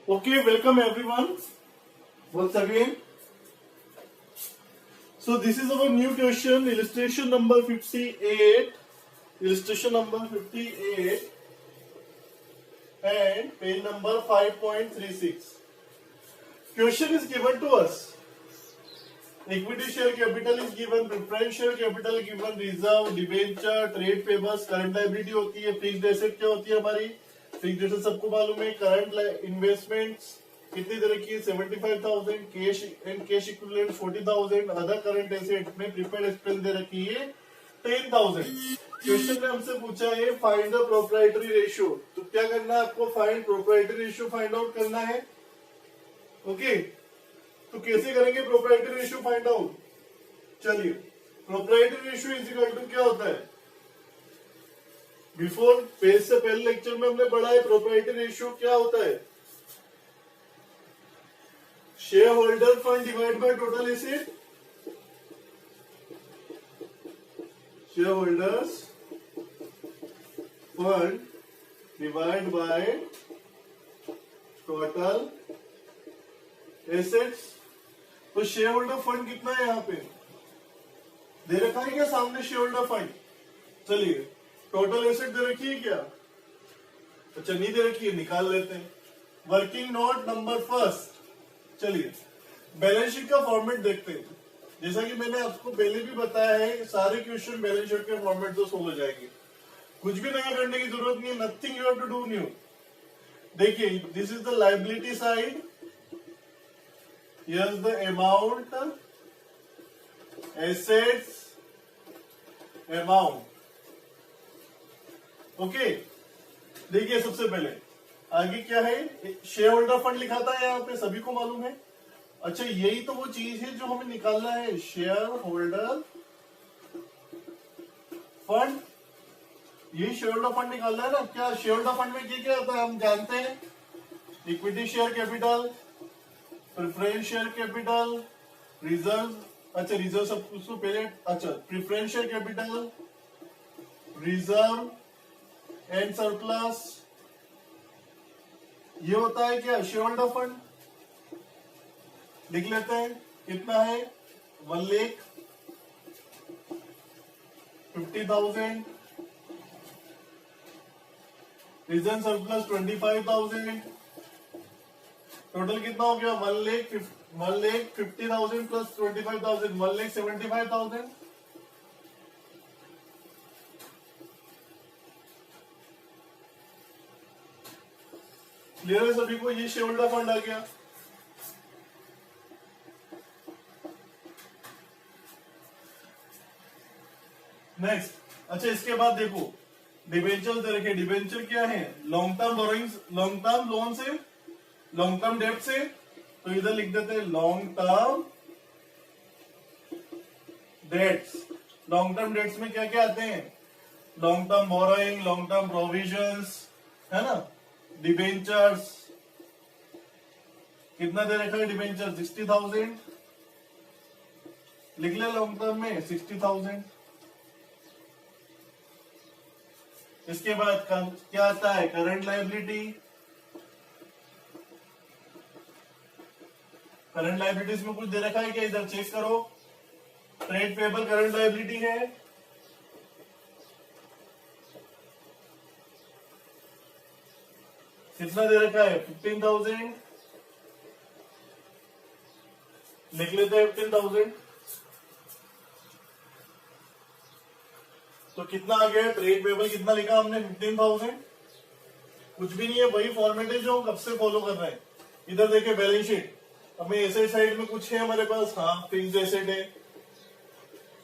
Okay, welcome everyone once again. So this is our new question, illustration number 58. Illustration number 58 and page number 5.36. Question is given to us. Equity share capital is given, preference share capital given, reserve, debenture, trade payables, current liability होती है, fixed asset क्या होती है हमारी, fixed asset सबको मालूम है, current investments कितनी दे रखी है 75,000, cash and cash equivalent 40,000, other current asset में प्रीपेड एक्सपेंस दे रखी है 10,000। क्वेश्चन में हमसे पूछा है फाइंड द प्रोप्राइटरी रेशियो। तो क्या करना है आपको, find proprietary ratio find out करना है। ओके, तो कैसे करेंगे प्रोप्राइटरी रेशियो फाइंड आउट। चलिए, proprietary ratio is equal to क्या होता है, बिफोर पेज से पहले लेक्चर में हमने पढ़ा है प्रोप्राइटरी रेशियो क्या होता है, share holder fund divide by total asset, share holders fund divide by total assets. तो शेयर होल्डर फंड कितना है यहाँ पे दे रखा है क्या सामने, शेयर होल्डर फंड। चलिए, टोटल एसेट दे रखी है क्या, अच्छा नहीं दे रखी है, निकाल लेते हैं। Working note number first. चलिए, बैलेंस शीट का फॉर्मेट देखते हैं। जैसा कि मैंने आपको पहले भी बताया है, सारे क्वेश्चन बैलेंस शीट के फॉर्मेट से सोल्व हो जाएंगे, कुछ भी नया करने की जरूरत नहीं है, nothing you have to do new. देखिए, this is the liability side, here's the amount, assets amount। Okay, देखिए सबसे पहले आगे क्या है, शेयर होल्डर फंड लिखा था यहाँ पे, सभी को मालूम है। अच्छा, यही तो वो चीज है जो हमें निकालना है, शेयर होल्डर फंड, यही शेयर होल्डर फंड निकालना है ना। क्या शेयर होल्डर फंड में क्या क्या आता है हम जानते हैं, equity share capital, preference share capital, reserve, अच्छा रिजर्व सब उसको पहले, अच्छा preference share capital, reserve and surplus, ये होता है क्या शेयर होल्डर फंड। लिख लेते हैं, कितना है 1,50,000, रिजर्व सरप्लस 25,000, टोटल कितना हो गया 1,50,000 प्लस 25,000, 1,75,000। क्लियर है सभी को, ये शेयर होल्डर फंड आ गया। नेक्स्ट, अच्छा इसके बाद देखो डिबेंचर दे रखे, डिबेंचर क्या है, long term borrowings, long term loan से, लॉन्ग टर्म डेट से, तो इधर लिख देते हैं long term dates. Long term debts में क्या क्या आते हैं, long term borrowing, long term provisions, है ना, डिबेंचर्स, कितना दे रखा है डिबेंचर 60,000, लिख ले लॉन्ग टर्म में 60,000। इसके बाद क्या आता है, करंट लायबिलिटी, करंट लायबिलिटीज में कुछ दे रखा है क्या, इधर चेक करो, ट्रेड पेबल करंट लायबिलिटी है, कितना दे रखा है 15,000, लिख लेते हैं 15,000। तो कितना आ गया ट्रेड पेबल, कितना लिखा हमने 15,000, कुछ भी नहीं है, वही फॉर्मेट है जो हम कब से फॉलो कर रहे हैं। इधर देखिए बैलेंस शीट, हमें एसेट साइड में कुछ है हमारे पास, हाँ फिक्स्ड एसेट है,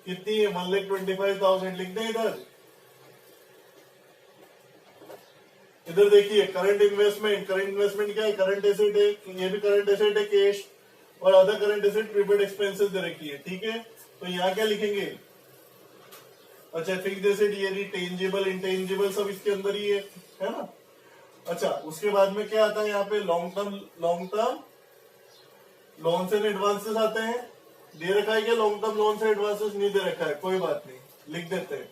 कितनी है 1,25,000, लिख दें इधर। इधर देखिए करंट इन्वेस्टमेंट, करंट इन्वेस्टमेंट क्या है, करंट एसेट है, ये भी करंट एसेट है कैश, और other current asset prepaid expenses दे रखी है, ठीक है। तो यहाँ क्या लिखेंगे, अच्छा फिक्स्ड एसेट, ये टेंजिबल इंटेंजिबल सब इसके अंदर ही है ना। अच्छा, उसके बाद में क्या आता है यहाँ पे, long term loans and advances आते हैं, दे रखा है क्या long term loans and advances, नहीं दे रखा है, कोई बात नहीं, लिख देते हैं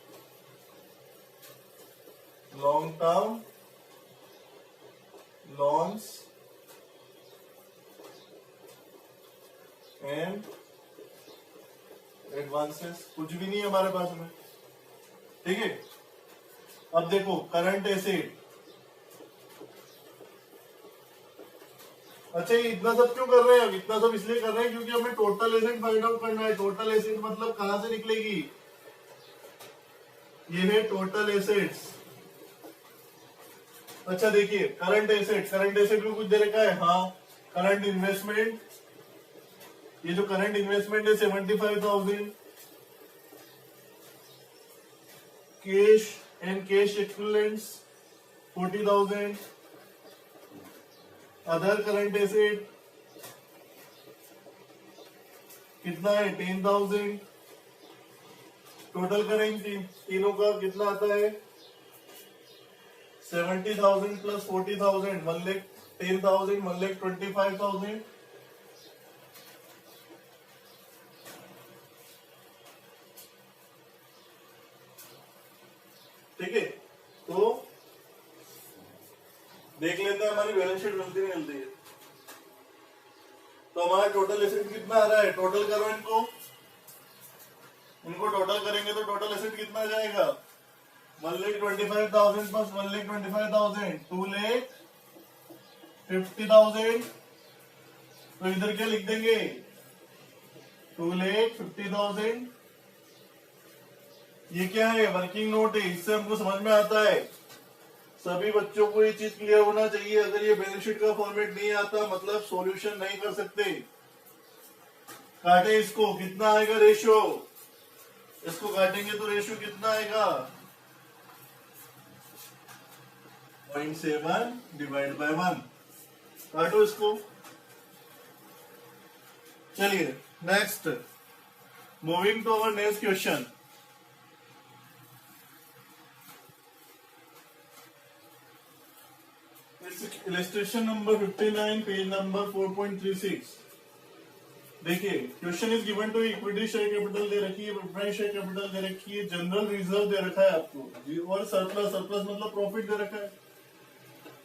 long term loans and advances कुछ भी नहीं है हमारे पास में, ठीक है। अब देखो करंट एसेट, अच्छा ये इतना सब क्यों कर रहे हैं? अब इतना सब इसलिए कर रहे हैं क्योंकि हमें टोटल एसेट फाइंड आउट करना है। टोटल एसेट मतलब कहां से निकलेगी? ये है टोटल एसेट्स। अच्छा देखिए करंट एसेट, करंट एसेट में कुछ दे रखा है, हाँ करंट इन्वेस्टमेंट, ये जो करंट इन्वेस्टमेंट है 75,000, cash and cash equivalents 40,000, other current asset कितना है 10,000, टोटल करेंगे तीनों का कितना आता है 70,000 प्लस 40,000, 1,10,000, 1,25,000। ठीक है, तो देख लेते हैं हमारी बैलेंस शीट मिलती नहीं मिलती है। तो हमारा टोटल एसेट कितना आ रहा है, टोटल करो इनको टोटल करेंगे तो टोटल एसेट कितना आ जाएगा 1,25,000 प्लस 1,25,000 2,50,000। तो इधर क्या लिख देंगे 2,50,000। ये क्या है वर्किंग नोट है, इससे हमको समझ में आता है। सभी बच्चों को ये चीज क्लियर होना चाहिए। अगर ये बैलेंस शीट का फॉर्मेट नहीं आता मतलब सॉल्यूशन नहीं कर सकते। काटे इसको, कितना आएगा रेशियो, इसको काटेंगे तो रेशियो कितना आएगा 0.7 डिवाइड बाय 1। काटो इसको। चलिए next, moving to our next question. Illustration number 59 page number 4.36। देखिए question is given to equity share capital दे रखी है, प्रेफरेंस शेयर कैपिटल दे रखी है, जनरल रिजर्व दे रखा है आपको और सरप्लस, सरप्लस मतलब प्रॉफिट दे रखा है।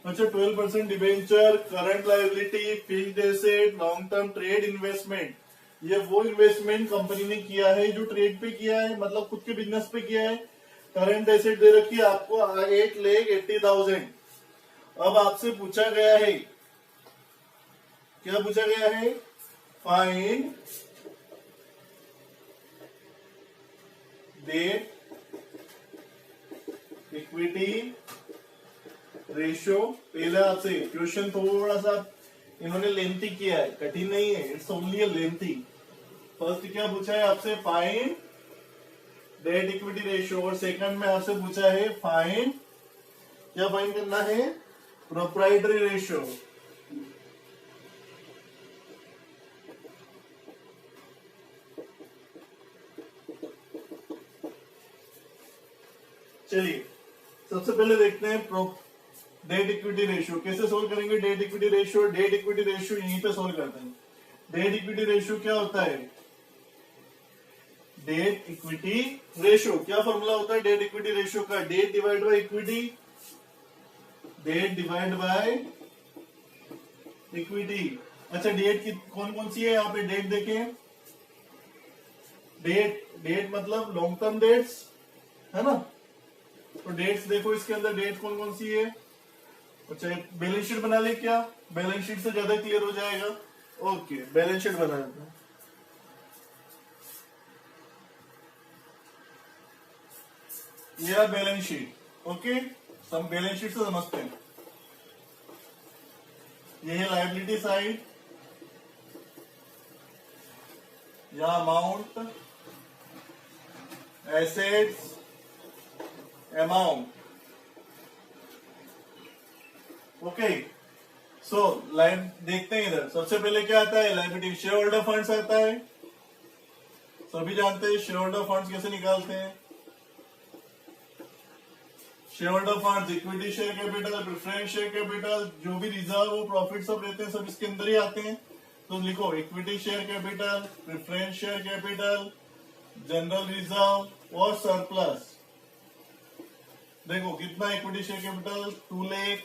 अच्छा 12% debenture, current liability, fixed asset, long term trade investment. ये वो इन्वेस्टमेंट कंपनी ने किया है जो ट्रेड पे किया है, मतलब खुद के बिजनेस पे किया है। करंट एसेट दे रखी है आपको 8,80,000। अब आपसे पूछा गया है, क्या पूछा गया है, फाइंड डेट इक्विटी रेशियो। पहले आपसे क्वेश्चन थोड़ा सा इन्होंने लेंथी किया है, कठिन नहीं है, इट्स ओनली लेंथी। फर्स्ट क्या पूछा है आपसे, फाइंड डेट इक्विटी रेशियो, और सेकंड में आपसे पूछा है फाइंड, क्या फाइंड करना है, प्रोप्राइटरी रेशियो। चलिए सबसे पहले देखते हैं डेट इक्विटी रेशियो कैसे सोल्व करेंगे। Date equity ratio, date equity ratio यहीं पे सोल्व करते हैं। डेट इक्विटी रेशियो क्या होता है, डेट इक्विटी रेशियो क्या फॉर्मूला होता है डेट इक्विटी रेशियो का, debt divide by equity, debt divide by equity. अच्छा डेट की कौन कौन सी है यहाँ पे डेट देखें, डेट मतलब लॉन्ग टर्म डेट्स है ना, तो डेट्स देखो इसके अंदर डेट कौन कौन सी है। अच्छा बैलेंस शीट बना ले, क्या बैलेंस शीट से ज्यादा क्लियर हो जाएगा। ओके बैलेंस शीट बना लेते हैं। ये बैलेंस शीट, ओके सब बैलेंस शीट से समझते हैं। ये है लायबिलिटी साइड, या अमाउंट, एसेट्स, अमाउंट, ओके। सो लाइव देखते हैं इधर, सबसे पहले क्या आता है लायबिलिटी, शेयर होल्डर फंड्स आता है, सभी जानते हैं शेयर होल्डर फंड्स कैसे निकालते हैं। Share holder funds, equity share capital, preference share capital, जो भी रिजर्व वो प्रॉफिट सब रहते हैं सब इसके अंदर ही आते हैं। तो लिखो equity share capital, preference share capital, general reserve और सरप्लस। देखो कितना equity share capital 2 lakh,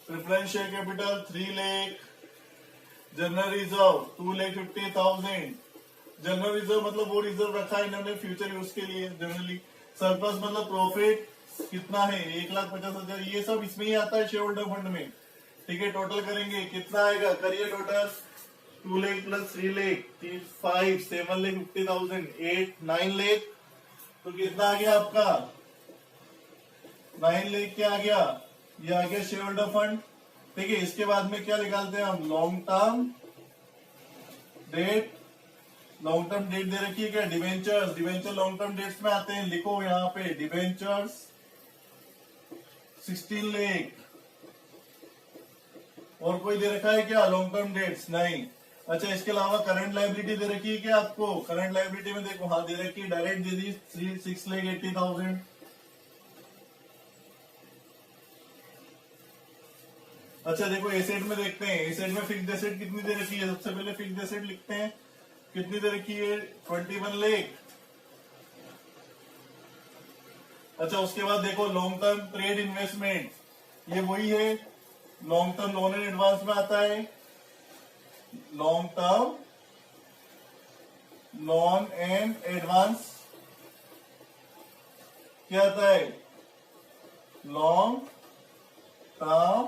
preference share capital 3 lakh, general reserve 2,50,000। General reserve मतलब वो रिजर्व रखा है इन्होंने फ्यूचर यूज के लिए जनरली। सरप्लस मतलब प्रॉफिट कितना है 1,50,000, ये सब इसमें ही आता है शेयर होल्डर फंड में। ठीक है, टोटल करेंगे कितना आएगा, करिए टोटल। 2 लाख प्लस 3 लाख 5 7,50,000 8 9 लाख, तो कितना आ गया आपका 9 लाख क्या आ गया, ये आ गया शेयर होल्डर फंड। ठीक है, इसके बाद में क्या निकालते हैं हम, long term debt. Long term debt दे रखी है क्या, debentures. Debenture long term debts में आते हैं, लिखो यहाँ पे डिवेंचर्स 16 लाख। और कोई दे रखा है क्या लॉन्ग टर्म डेट्स, नहीं। अच्छा, इसके अलावा करंट लाइबिलिटी दे रखी है क्या आपको, करंट लाइबिलिटी में देखो, हाँ दे रखी है, डायरेक्ट दे दी 6,80,000। अच्छा देखो, एसेट में देखते हैं, एसेट में फिक्स्ड एसेट कितनी दे रखी है, सबसे पहले फिक्स्ड एसेट लिखते हैं, कितनी दे रखी है 21 लाख। अच्छा, उसके बाद देखो लॉन्ग टर्म ट्रेड इन्वेस्टमेंट, ये वही है, long term loan and advance में आता है। Long term loan and advance क्या आता है, लॉन्ग टर्म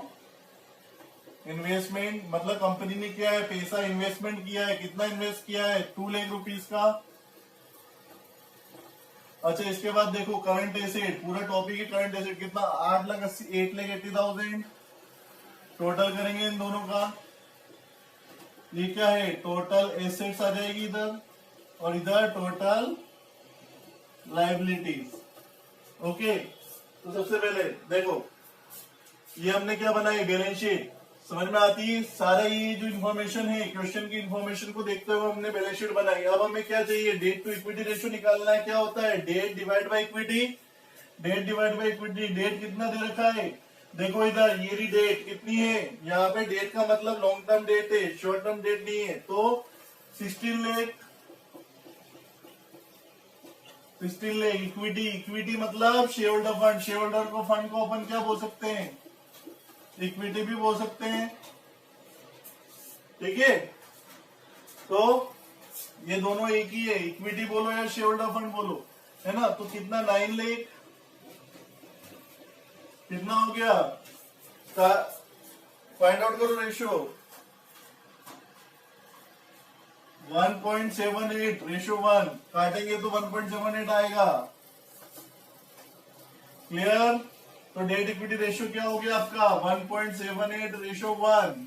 इन्वेस्टमेंट मतलब कंपनी ने क्या है, पैसा इन्वेस्टमेंट किया है, कितना इन्वेस्ट किया है 2 लाख रुपीस का। अच्छा, इसके बाद देखो करंट एसेट, पूरा टॉपिक है करंट एसेट, कितना 8,80,000। टोटल करेंगे इन दोनों का, ये क्या है, टोटल एसेट्स आ जाएगी इधर, और इधर टोटल लाइबिलिटीज। ओके, तो सबसे पहले देखो, ये हमने क्या बनाई, बैलेंस शीट, समझ में आती है। सारा ये जो इन्फॉर्मेशन है, क्वेश्चन की इन्फॉर्मेशन को देखते हुए हमने बैलेंस शीट बनाई। अब हमें क्या चाहिए, डेट टू इक्विटी रेशियो निकालना है। क्या होता है, debt divide by equity. Debt divide by equity, debt कितना दे रखा है, देखो इधर ये रही डेट कितनी है, यहाँ पे डेट का मतलब लॉन्ग टर्म डेट है, शॉर्ट टर्म डेट नहीं है, तो 16 लाख। 16 लाख इक्विटी, इक्विटी मतलब share holder fund. Share holder को फंड को अपन क्या बोल सकते हैं, इक्विटी भी बोल सकते हैं। ठीक है, तो ये दोनों एक ही है, इक्विटी बोलो या शेयर होल्डर फंड बोलो, है ना। तो कितना 9 लाख, कितना हो गया, फाइंड आउट करो रेशियो 1.78 रेशियो 1, काटेंगे तो 1.78 आएगा। क्लियर, तो डेट इक्विटी रेशियो क्या हो गया आपका 1.78 रेशियो 1।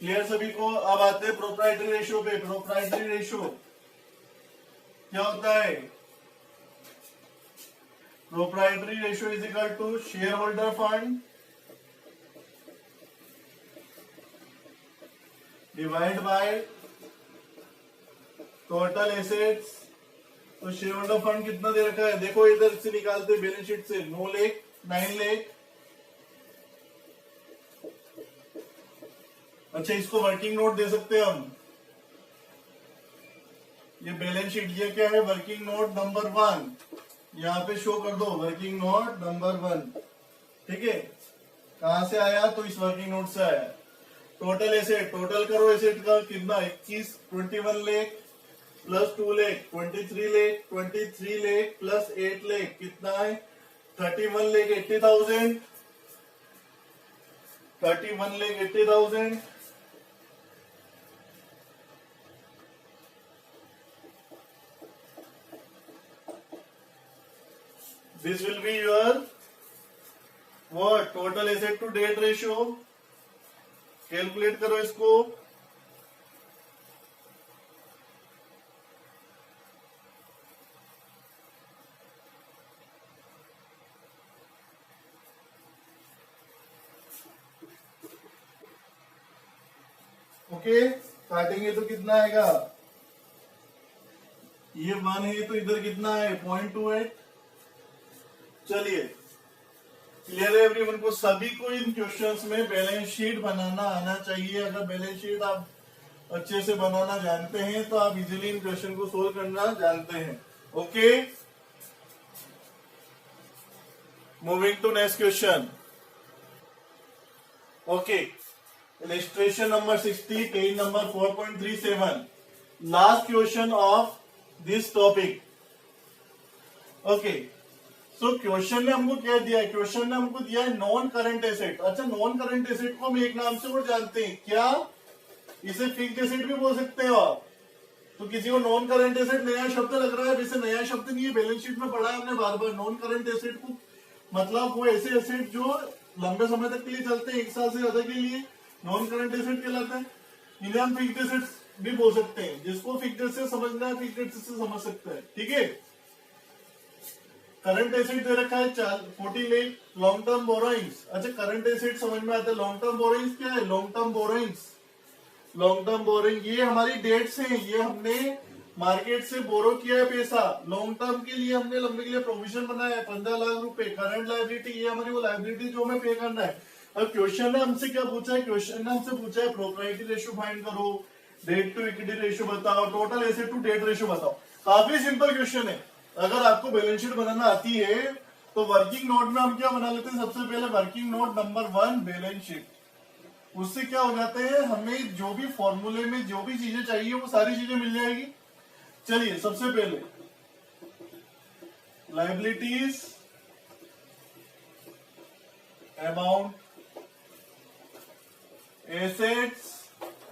क्लियर सभी को। अब आते हैं प्रोप्राइटरी रेशियो पे। प्रोप्राइटरी रेशियो क्या होता है, proprietary ratio is equal to share holder fund divide by total assets. तो शेयर होल्डर फंड कितना दे रखा है, देखो इधर से निकालते बैलेंस शीट से, 9 लाख 9 लाख। अच्छा, इसको वर्किंग नोट दे सकते हैं हम, ये बैलेंस शीट, ये क्या है, वर्किंग नोट नंबर 1, यहाँ पे शो कर दो वर्किंग नोट नंबर 1। ठीक है, कहां से आया, तो इस वर्किंग नोट से आया। टोटल एसेट, टोटल करो एसेट का कितना, 21 लाख प्लस 2 लाख 23 लाख, 23 लाख प्लस 8 लाख कितना है 31 lakh 80,000, 31 lakh 80,000। This will be your what, total asset to debt ratio। Calculate करो इसको। ओके, काटेंगे तो कितना आएगा, ये 1 है तो इधर कितना है 0.28। चलिए, क्लियर है एवरीवन को, सभी को इन क्वेश्चंस में बैलेंस शीट बनाना आना चाहिए। अगर बैलेंस शीट आप अच्छे से बनाना जानते हैं तो आप इजीली इन क्वेश्चन को सोल्व करना जानते हैं। Okay, moving to next question. Okay, Illustration number 60, page number 4.37. Last question of this topic. Okay. So question ने हमको क्या दिया है? क्वेश्चन ने हमको दिया है नॉन करंट एसेट। अच्छा, नॉन करंट एसेट को हम एक नाम से और जानते हैं क्या? इसे फिक्स्ड एसेट भी बोल सकते हो आप। तो किसी को नॉन करंट एसेट नया शब्द लग रहा है, वैसे नया शब्द नहीं है, बैलेंस शीट में पढ़ा है हमने बार बार। नॉन करंट एसेट को मतलब वो ऐसे एसेट जो लंबे समय तक के लिए चलते हैं, 1 साल से ज्यादा के लिए, नॉन करंट एसेट कहलाता है। इन्हें हम फिक्स्ड एसेट भी बोल सकते हैं। जिसको फिक्स्ड एसेट समझना है, फिक्स्ड एसेट से समझ सकता है। ठीक है। करंट एसेट दे रखा है 40 लाख। Long term borrowings. अच्छा, करंट एसेट समझ में आता है। लॉन्ग टर्म बोरोइंग्स क्या है? Long term borrowings, long term borrowing ये हमारी डेट्स हैं। ये हमने मार्केट से बोरो किया है पैसा, लॉन्ग टर्म के लिए हमने लंबे के लिए प्रोविजन बनाया है 15 लाख रुपए। करंट लायबिलिटी, ये हमारी वो लायबिलिटी जो हमें पे करना है। अब क्वेश्चन ने हमसे क्या पूछा है? क्वेश्चन ने हमसे पूछा है प्रोप्राइटी रेशियो फाइंड करो, डेट टू इक्विटी रेशियो बताओ, total asset to debt ratio बताओ। काफी सिंपल क्वेश्चन है। अगर आपको बैलेंस शीट बनाना आती है तो वर्किंग नोट में हम क्या बना लेते हैं? सबसे पहले working note number 1 balance sheet. उससे क्या हो जाते हैं, हमें जो भी फॉर्मूले में जो भी चीजें चाहिए वो सारी चीजें मिल जाएगी। चलिए, सबसे पहले लायबिलिटीज अमाउंट, एसेट्स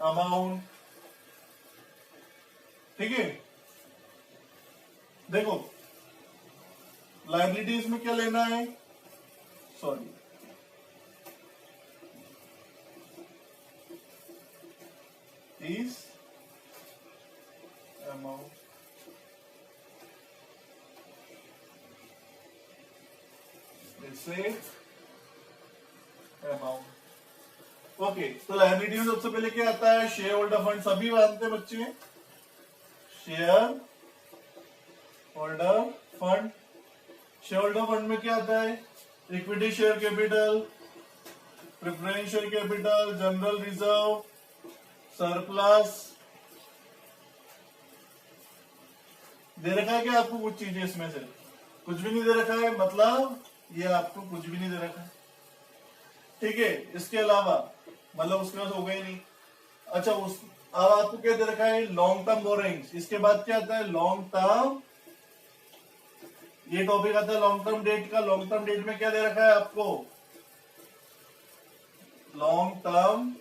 अमाउंट। ठीक है। देखो, लायबिलिटीज में क्या लेना है? Sorry, is amount, asset amount। Okay, तो लायबिलिटी में सबसे पहले क्या आता है? Share holder fund. सभी जानते हैं बच्चे, share holder fund. Share holder fund में क्या आता है? Equity share capital, preference share capital, general reserve, surplus. दे रखा है क्या आपको कुछ चीजें? इसमें से कुछ भी नहीं दे रखा है, मतलब ये आपको कुछ भी नहीं दे रखा है। ठीक है। इसके अलावा मतलब उसके पास हो गई नहीं। अच्छा, अब आपको क्या दे रखा है? Long term borrowings. इसके बाद क्या आता है? Long term. ये टॉपिक आता है लॉन्ग टर्म डेट का। लॉन्ग टर्म डेट में क्या दे रखा है आपको? Long term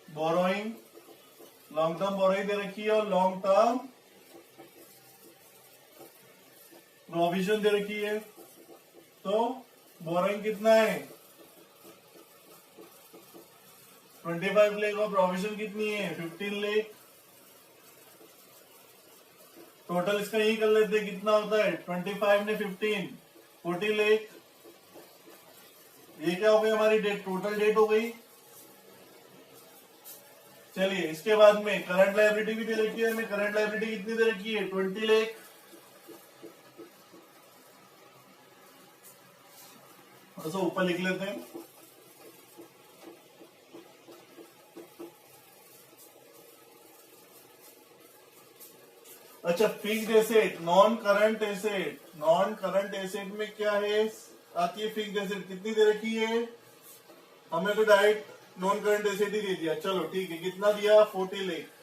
borrowing, long term borrowing दे रखी है, और लॉन्ग टर्म प्रोविजन दे रखी है। तो बोरोइंग कितना है? 25 लाख, और प्रोविजन कितनी है? 15 लाख। टोटल इसका यही कर लेते हैं, कितना होता है? 25 ने 15, 40 लाख। ये क्या हो गई हमारी डेट? टोटल डेट हो गई। चलिए, इसके बाद में करंट लायबिलिटी भी दे रखी है हमें। करंट लायबिलिटी कितनी दे रखी है? 20 लाख। ऐसा ऊपर लिख लेते हैं। अच्छा, fixed asset, non current asset. Non current asset में क्या है? आती है फिक्स्ड एसेट। कितनी दे रखी है? हमें तो डायरेक्ट नॉन करंट एसेट ही दे दिया। चलो ठीक है, कितना दिया? 40 लाख।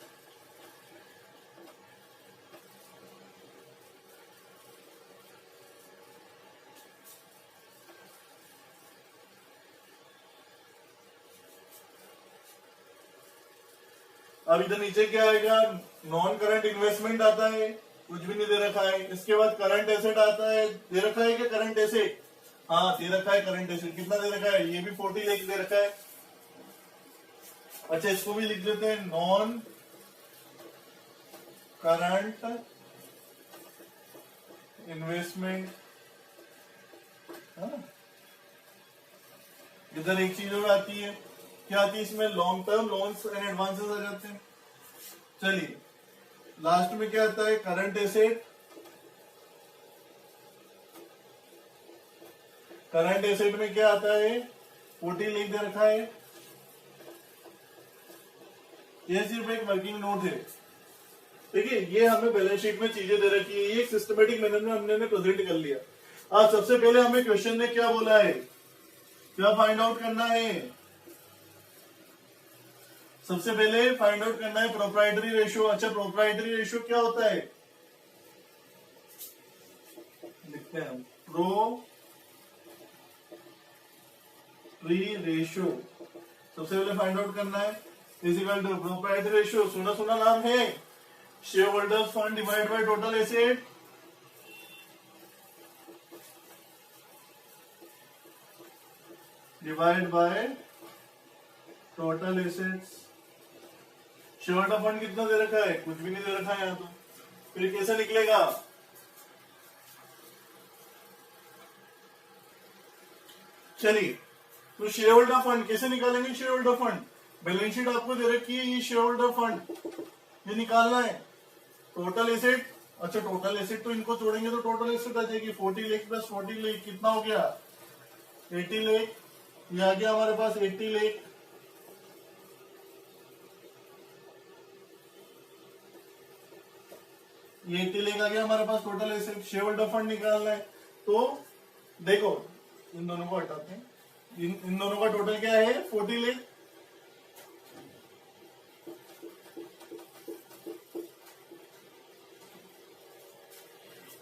अब इधर नीचे क्या आएगा? नॉन करंट इन्वेस्टमेंट आता है, कुछ भी नहीं दे रखा है। इसके बाद करंट एसेट आता है। दे रखा है क्या करंट एसेट? हाँ, दे रखा है करंट एसेट। कितना दे रखा है? ये भी 40 लाख दे रखा है। अच्छा, इसको भी लिख देते हैं, नॉन करंट इन्वेस्टमेंट। इधर एक चीज और आती है, क्या आती है इसमें? Long term loans and advances आ जाते हैं। चलिए, लास्ट में क्या आता है? Current asset. करंट एसेट में क्या आता है? 40 लाख दे रखा है। ये सिर्फ एक वर्किंग नोट है। ठीक है, ये हमें बैलेंस शीट में चीजें दे रखी है। ये सिस्टमेटिक मैनर में हमने प्रेजेंट कर लिया। अब सबसे पहले हमें क्वेश्चन ने क्या बोला है? क्या फाइंड आउट करना है? सबसे पहले फाइंड आउट करना है प्रोप्राइटरी रेशियो। अच्छा, प्रोप्राइटरी रेशियो क्या होता है? लिखते हैं प्री रेशियो। सबसे पहले फाइंड आउट करना है is equal to proprietary ratio. सुना सुना नाम है, share holders fund divide by total asset. Divide by total assets. Share holder fund कितना दे रखा है? कुछ भी नहीं दे रखा है यहाँ तो, फिर कैसे निकलेगा? चलिए, तो शेयर होल्डर फंड कैसे निकालेंगे? Share holder fund balance sheet आपको दे रखी है, ये शेयर होल्डर फंड ये निकालना है। टोटल एसेट, अच्छा टोटल एसेट तो इनको जोड़ेंगे तो टोटल एसेट आ जाएगी 40 लाख प्लस 40 लाख कितना हो गया? 80 लाख। ये आ गया हमारे पास 80 लाख। ये 80 लाख आ गया हमारे पास total asset. Share holder fund निकालना है तो देखो, इन दोनों को हटाते हैं, इन दोनों का टोटल क्या है? 40 लाख।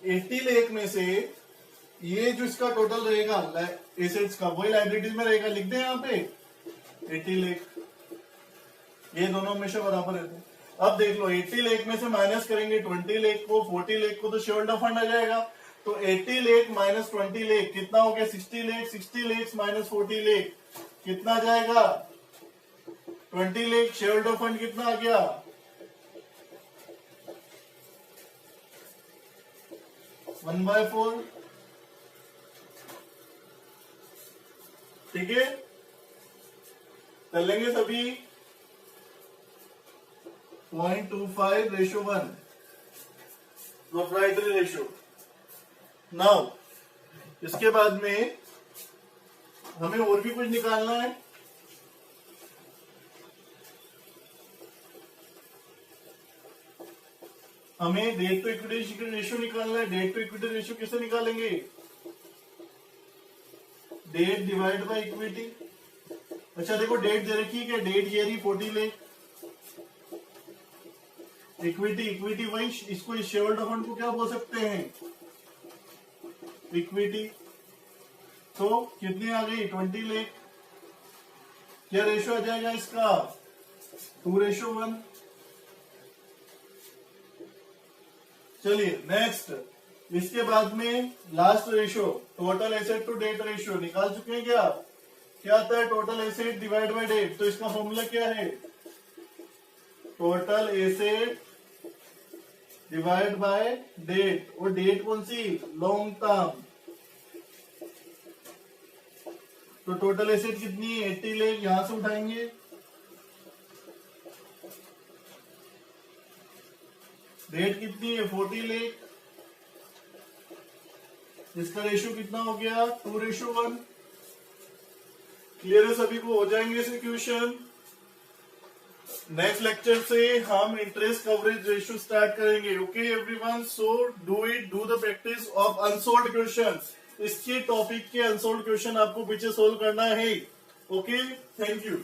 एट्टी लाख में से ये जो इसका टोटल रहेगा एसेट्स का, वही लाइबिलिटीज में रहेगा। लिख दें यहाँ पे 80 लाख। ये दोनों हमेशा बराबर रहते हैं। अब देख लो, 80 लाख में से माइनस करेंगे 20 लाख को, 40 लाख को, तो शेयर होल्डर फंड आ जाएगा। तो 80 लाख माइनस 20 लाख कितना हो गया? 60 लाख। 60 लाख माइनस 40 लाख कितना आ जाएगा? 20 लाख। शेयर होल्डर फंड कितना आ गया? 1/4। ठीक है, कर लेंगे सभी। 0.25:1 प्रोप्राइटरी रेशियो। नाउ इसके बाद में हमें और भी कुछ निकालना है। हमें डेट टू इक्विटी रेशियो निकालना है। डेट टू इक्विटी रेशियो कैसे निकालेंगे? Debt divide by equity. अच्छा देखो, डेट दे रखी है क्या? डेट ये रही 40 लाख। इक्विटी वही, इसको इस शेयर होल्डर फंड को क्या बोल सकते हैं? इक्विटी। तो कितनी आ गई? 20 लाख। क्या रेशियो आ जाएगा इसका? 2:1। चलिए नेक्स्ट, इसके बाद में last ratio total asset to debt ratio निकाल चुके हैं क्या? क्या आता है? Total asset divide by debt. तो इसका फॉर्मूला क्या है? Total asset divide by debt. और डेट कौन सी? Long term. तो टोटल एसेट कितनी है? 80 लाख। यहां से उठाएंगे, डेट कितनी है? 40 लाख। इसका रेशियो कितना हो गया? 2:1। क्लियर है सभी को? हो जाएंगे ऐसे क्वेश्चन। नेक्स्ट लेक्चर से हम इंटरेस्ट कवरेज रेशियो स्टार्ट करेंगे। Okay everyone, so do it, do the practice of unsolved questions. इसके टॉपिक के अनसोल्व्ड क्वेश्चन आपको पीछे सोल्व करना है। Okay, thank you.